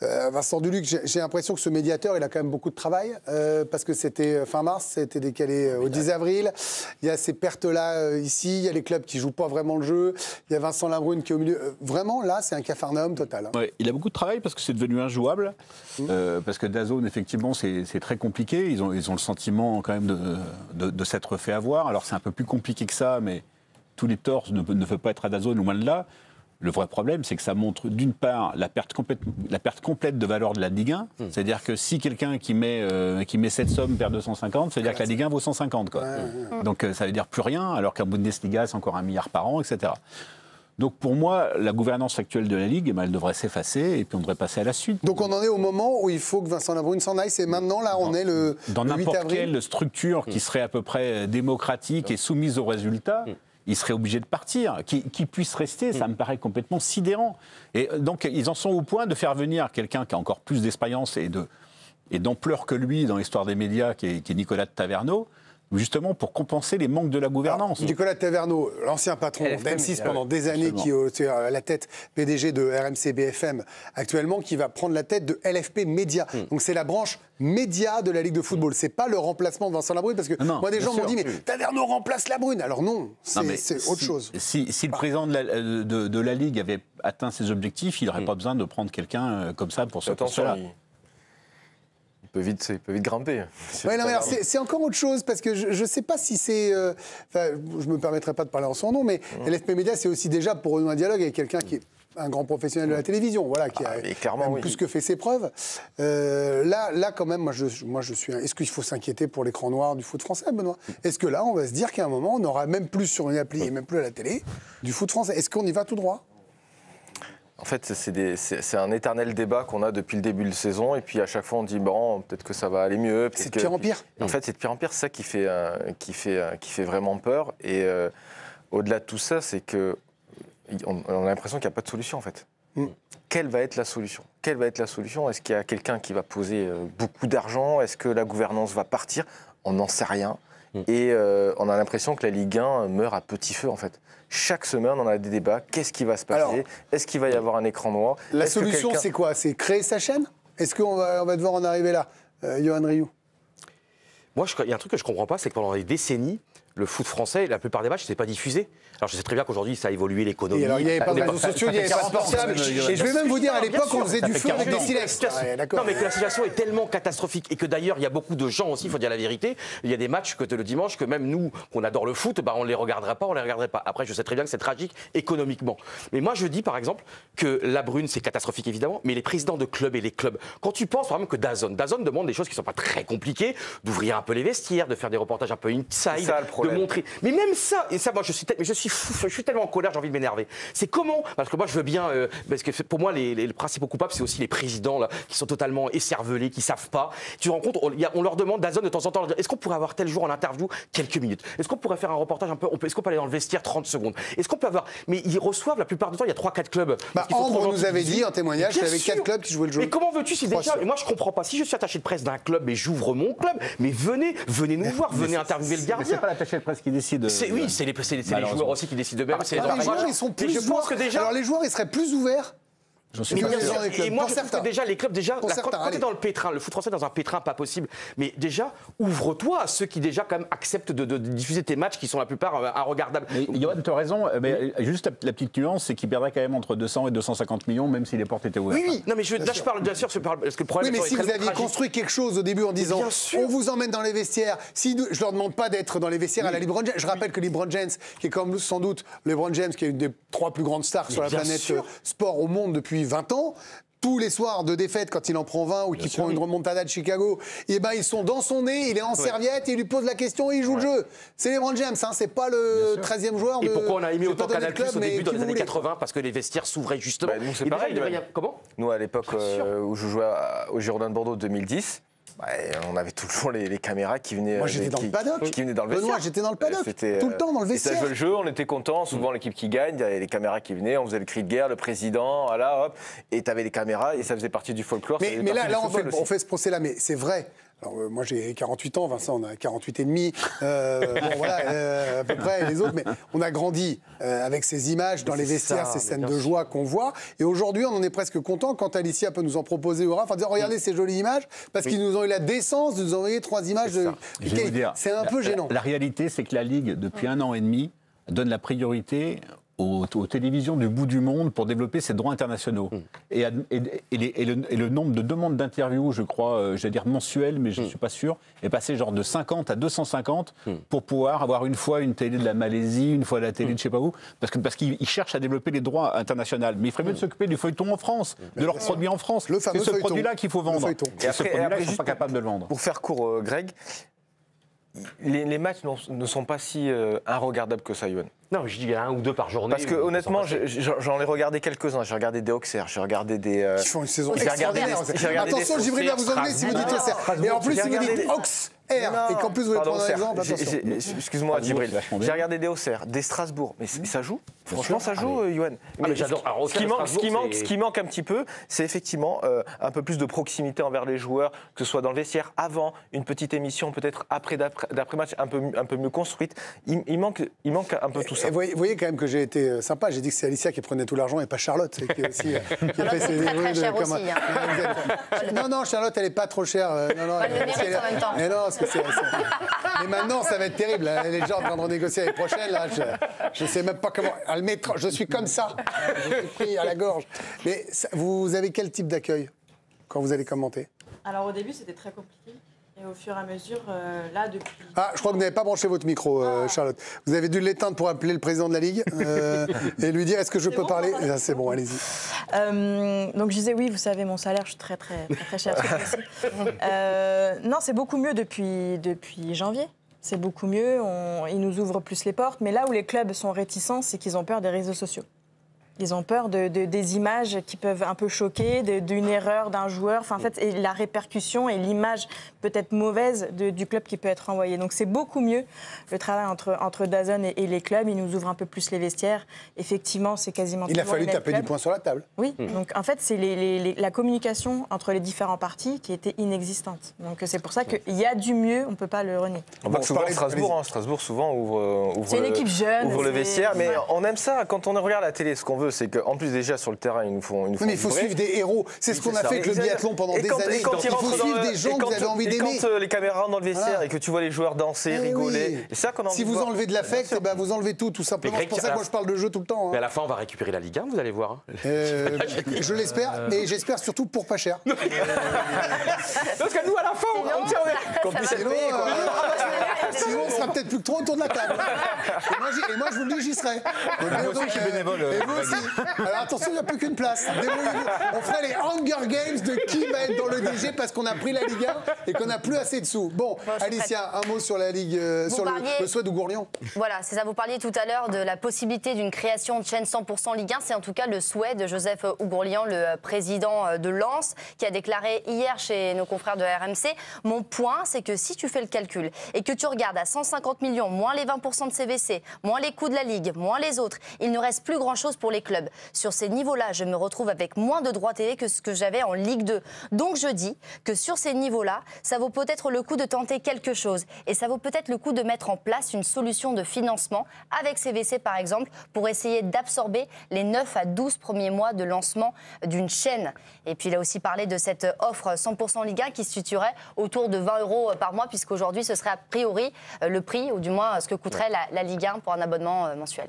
Vincent Duluc, j'ai l'impression que ce médiateur, il a quand même beaucoup de travail, parce que c'était fin mars, c'était décalé au 10 avril. Il y a ces pertes-là ici, il y a les clubs qui jouent pas vraiment le jeu, il y a Vincent Labrune qui est au milieu. Vraiment, là, c'est un capharnaüm total. Hein. Ouais, il a beaucoup de travail parce que c'est devenu injouable, parce que DAZN, effectivement, c'est très compliqué. Ils ont le sentiment quand même de s'être fait avoir. Alors c'est un peu plus compliqué que ça, mais tous les torts ne peuvent pas être à DAZN, loin de là. Le vrai problème, c'est que ça montre, d'une part, la perte complète de valeur de la Ligue 1. C'est-à-dire que si quelqu'un qui met cette somme perd 250, c'est-à-dire que la Ligue 1 vaut 150. Quoi. Donc ça veut dire plus rien, alors qu'en Bundesliga, c'est encore 1 milliard par an, etc. Donc pour moi, la gouvernance actuelle de la Ligue, elle devrait s'effacer et puis on devrait passer à la suite. Donc on en est au moment où il faut que Vincent Labrune s'en aille. C'est maintenant, là, on est le 8 avril. Dans n'importe quelle structure qui serait à peu près démocratique et soumise aux résultats, il serait obligé de partir. Qui puisse rester, ça me paraît complètement sidérant. Et donc, ils en sont au point de faire venir quelqu'un qui a encore plus d'expérience et d'ampleur que lui dans l'histoire des médias, qui est Nicolas de Taverneau, justement pour compenser les manques de la gouvernance. Alors, Nicolas de Taverneau, l'ancien patron d'M6 pendant des années, qui est à la tête PDG de RMC BFM actuellement, qui va prendre la tête de LFP Média. Donc c'est la branche média de la Ligue de football. C'est pas le remplacement de Vincent Labrune, parce que moi des gens m'ont dit mais Taverneau remplace Labrune. Alors non, c'est autre chose. Si le président de la Ligue avait atteint ses objectifs, il n'aurait pas besoin de prendre quelqu'un comme ça pour ce poste-là. Il peut vite grimper. Ouais, non, c'est encore autre chose, parce que je ne sais pas si c'est... je ne me permettrai pas de parler en son nom, mais LFP Média, c'est aussi déjà pour renouer un dialogue avec quelqu'un qui est un grand professionnel de la télévision, voilà, qui a plus que fait ses preuves. Là, quand même, moi, je suis... Est-ce qu'il faut s'inquiéter pour l'écran noir du foot français, Benoît? Est-ce que là, on va se dire qu'à un moment, on n'aura même plus sur une appli et même plus à la télé du foot français? Est-ce qu'on y va tout droit? En fait, c'est un éternel débat qu'on a depuis le début de saison. Et puis à chaque fois, on dit bon, peut-être que ça va aller mieux. C'est de pire en pire. En fait, c'est de pire en pire. C'est ça qui fait vraiment peur. Et au-delà de tout ça, c'est que on a l'impression qu'il n'y a pas de solution en fait. Quelle va être la solution? Est-ce qu'il y a quelqu'un qui va poser beaucoup d'argent? Est-ce que la gouvernance va partir? On n'en sait rien. Et on a l'impression que la Ligue 1 meurt à petit feu en fait. Chaque semaine, on a des débats. Qu'est-ce qui va se passer? Est-ce qu'il va y avoir un écran noir? La solution, c'est quoi? C'est créer sa chaîne? Est-ce qu'on va devoir en arriver là? Johan Rioux? Moi, il y a un truc que je ne comprends pas, c'est que pendant des décennies, le foot français, la plupart des matchs, n'étaient pas diffusés. Alors je sais très bien qu'aujourd'hui, ça a évolué l'économie. Alors il n'y avait pas de réseaux sociaux, il n'y avait pas de portable. Et je vais même vous dire, à l'époque, on faisait du feu avec des silex. Non, mais que la situation est tellement catastrophique et que d'ailleurs, il y a beaucoup de gens aussi, il faut dire la vérité. Il y a des matchs que le dimanche, que même nous, qu'on adore le foot, on ne les regarderait pas, Après, je sais très bien que c'est tragique économiquement. Mais moi, je dis par exemple que la Brune, c'est catastrophique évidemment, mais les présidents de clubs et les clubs, quand tu penses par exemple que DAZN demande des choses qui ne sont pas très compliquées, d'ouvrir un peu les vestiaires, de faire des reportages un peu inside, de montrer. Mais même ça, et ça, moi, je suis fou, je suis tellement en colère, j'ai envie de m'énerver. C'est comment? Parce que moi, je veux bien, parce que pour moi, les principaux coupables, c'est aussi les présidents là, qui sont totalement écervelés, qui savent pas. Tu te rends compte, on leur demande DAZN de temps en temps, est-ce qu'on pourrait avoir tel jour en interview quelques minutes? Est-ce qu'on pourrait faire un reportage un peu? Est-ce qu'on peut aller dans le vestiaire 30 secondes? Est-ce qu'on peut avoir? Mais ils reçoivent la plupart du temps, il y a 3-4 clubs. Ambre nous avait dit en témoignage qu'il y avait 4 clubs qui jouaient le jeu. Mais comment veux-tu si déjà? Et moi, je comprends pas. Si je suis attaché de presse d'un club et j'ouvre mon club, mais venez nous voir, venez interviewer le gardien. Mais c'est pas l'attaché de presse qui décide. Oui, c'est les joueurs aussi qui décident d'eux-mêmes. Les joueurs, ils sont plus ouverts. Alors les joueurs, ils seraient plus ouverts. Et moi, je trouve que déjà, les clubs, quand tu es dans le pétrin, le foot français dans un pétrin, pas possible. Mais déjà, ouvre-toi à ceux qui déjà quand même acceptent de diffuser tes matchs qui sont la plupart irregardables. Johan, tu as raison, mais juste la petite nuance, c'est qu'il perdrait quand même entre 200 et 250 millions, même si les portes étaient ouvertes. Oui, non, mais là, je parle bien sûr, parce que le problème. Oui, mais si vous aviez construit quelque chose au début en disant, on vous emmène dans les vestiaires, je leur demande pas d'être dans les vestiaires à la LeBron James. Je rappelle que LeBron James, qui est comme sans doute LeBron James, qui est une des 3 plus grandes stars sur la planète sport au monde depuis 20 ans, tous les soirs de défaite, quand il en prend 20 ou qu'il prend une remontada de Chicago, et ils sont dans son nez, il est en serviette, et il lui pose la question et il joue le jeu. C'est LeBron James, c'est pas le 13e joueur. Et pourquoi on a aimé autant Canal+ au début dans les années 80? Parce que les vestiaires s'ouvraient justement. Nous, c'est pareil. Comment? Nous, à l'époque où je jouais au Girondins de Bordeaux 2010, on avait toujours les caméras qui venaient. Moi, j'étais dans le paddock. Qui venaient dans le vestiaire. Benoît, j'étais dans le paddock. Tout le temps dans le vestiaire. Ça jouait le jeu, on était contents. Souvent, l'équipe qui gagne, il y avait les caméras qui venaient, on faisait le cri de guerre, le président, voilà, hop. Et tu avais les caméras et ça faisait partie du folklore. Mais là, on fait ce procès-là. Mais c'est vrai. Alors, moi, j'ai 48 ans, Vincent, on a 48 et demi. Bon, voilà, à peu près, les autres. Mais on a grandi avec ces images dans les vestiaires, ces scènes de joie qu'on voit. Et aujourd'hui, on en est presque content quand Alicia peut nous en proposer au Raph, en disant, regardez ces jolies images, parce qu'ils nous ont eu la décence de nous envoyer 3 images. C'est un peu gênant. La réalité, c'est que la Ligue, depuis 1 an et demi, donne la priorité aux télévisions du bout du monde pour développer ses droits internationaux. Et le nombre de demandes d'interviews, je crois, j'allais dire mensuelles, mais je ne suis pas sûr, est passé genre de 50 à 250 pour pouvoir avoir une fois une télé de la Malaisie, une fois la télé de je ne sais pas où, parce qu'ils cherchent à développer les droits internationaux. Mais il ferait mieux de s'occuper du feuilleton en France, de leurs produits en France. C'est ce produit-là qu'il faut vendre. Et ce produit-là, ils ne sont pas capables de le vendre. Pour faire court, Greg, les matchs ne sont pas si inregardables que ça, Yoann. Non, je dis il y a 1 ou 2 par journée. Parce que honnêtement, j'en ai regardé quelques-uns. J'ai regardé des Auxerre, j'ai regardé des... Ils font une saison extraordinaire. Attention, Djibril va vous emmener si vous dites Auxerre. Et en plus, si vous dites Auxerre, et qu'en plus vous voulez prendre un exemple, attention. Excuse-moi, Djibril. J'ai regardé des Auxerre, des Strasbourg. Mais ça joue. Franchement, ça joue, Yoann. Mais j'adore. Ce qui manque un petit peu, c'est effectivement un peu plus de proximité envers les joueurs, que ce soit dans le vestiaire, avant, une petite émission, peut-être d'après-match un peu mieux construite. Il manque un peu tout ça. Vous voyez quand même que j'ai été sympa. J'ai dit que c'est Alicia qui prenait tout l'argent et pas Charlotte. Qui a fait ses très cher aussi. Non, Charlotte, elle n'est pas trop chère. Non, elle le mérite en même temps. Mais non, mais maintenant, ça va être terrible. Elle est déjà en train de renégocier l'année prochaine. Là, je ne sais même pas comment. Je suis comme ça. Je suis pris à la gorge. Mais vous avez quel type d'accueil quand vous allez commenter? Alors au début, c'était très compliqué. Et au fur et à mesure, là, depuis... Ah, je crois que vous n'avez pas branché votre micro, Charlotte. Vous avez dû l'éteindre pour appeler le président de la Ligue et lui dire, est-ce que je peux parler? C'est bon, allez-y. Donc je disais, oui, vous savez, mon salaire, je suis très cher. Non, c'est beaucoup mieux depuis janvier. C'est beaucoup mieux, ils nous ouvrent plus les portes. Mais là où les clubs sont réticents, c'est qu'ils ont peur des réseaux sociaux. Ils ont peur des images qui peuvent un peu choquer, d'une erreur d'un joueur. Enfin, en fait, et la répercussion et l'image peut-être mauvaise du club qui peut être envoyée. Donc c'est beaucoup mieux le travail entre DAZN et les clubs. Ils nous ouvrent un peu plus les vestiaires. Effectivement, c'est quasiment... Il a fallu taper du poing sur la table. Oui, donc en fait, c'est la communication entre les différents partis qui était inexistante. Donc c'est pour ça qu'il y a du mieux, on ne peut pas le renier. On voit souvent Strasbourg souvent ouvre une équipe jeune, ouvre le vestiaire, mais on aime ça. Quand on regarde la télé, ce qu'on veut, c'est qu'en plus déjà sur le terrain, ils nous font oui, mais il faut suivre des héros. C'est ce qu'on a fait avec le biathlon pendant des années. Il faut suivre des gens que vous avez envie d'aimer. Et quand les caméras rentrent dans le vestiaire et que tu vois les joueurs danser, rigoler, c'est ça qu'on a envie de voir. Si vous enlevez de l'affect, vous enlevez tout simplement. C'est pour ça que moi je parle de jeu tout le temps. Mais à la fin, on va récupérer la Ligue 1, vous allez voir. Je l'espère, mais j'espère surtout pour pas cher. Parce que nous, à la fin, qu'on puisse être payé. Sinon, on sera peut-être plus que trop autour de la table. Et moi, je vous le dis, j'y serai. Moi aussi, je suis bénévole. Et vous aussi. Alors attention, il n'y a plus qu'une place. On ferait les Hunger Games de qui va être dans le DG parce qu'on a pris la Ligue 1 et qu'on n'a plus assez de sous. Bon, Alicia, un mot sur la Ligue, sur le souhait d'Ougourlian. Voilà, c'est ça. Vous parliez tout à l'heure de la possibilité d'une création de chaîne 100% Ligue 1. C'est en tout cas le souhait de Joseph Ougourlian, le président de Lens, qui a déclaré hier chez nos confrères de RMC. Mon point, c'est que si tu fais le calcul et que tu regardes à 150 millions, moins les 20% de CVC, moins les coûts de la Ligue, moins les autres, il ne reste plus grand-chose pour les clubs. Sur ces niveaux-là, je me retrouve avec moins de droits télé que ce que j'avais en Ligue 2. Donc je dis que sur ces niveaux-là, ça vaut peut-être le coup de tenter quelque chose. Et ça vaut peut-être le coup de mettre en place une solution de financement avec CVC par exemple, pour essayer d'absorber les 9 à 12 premiers mois de lancement d'une chaîne. Et puis il a aussi parlé de cette offre 100% Ligue 1 qui se situerait autour de 20 € par mois, puisqu'aujourd'hui ce serait a priori le prix, ou du moins ce que coûterait la Ligue 1 pour un abonnement mensuel.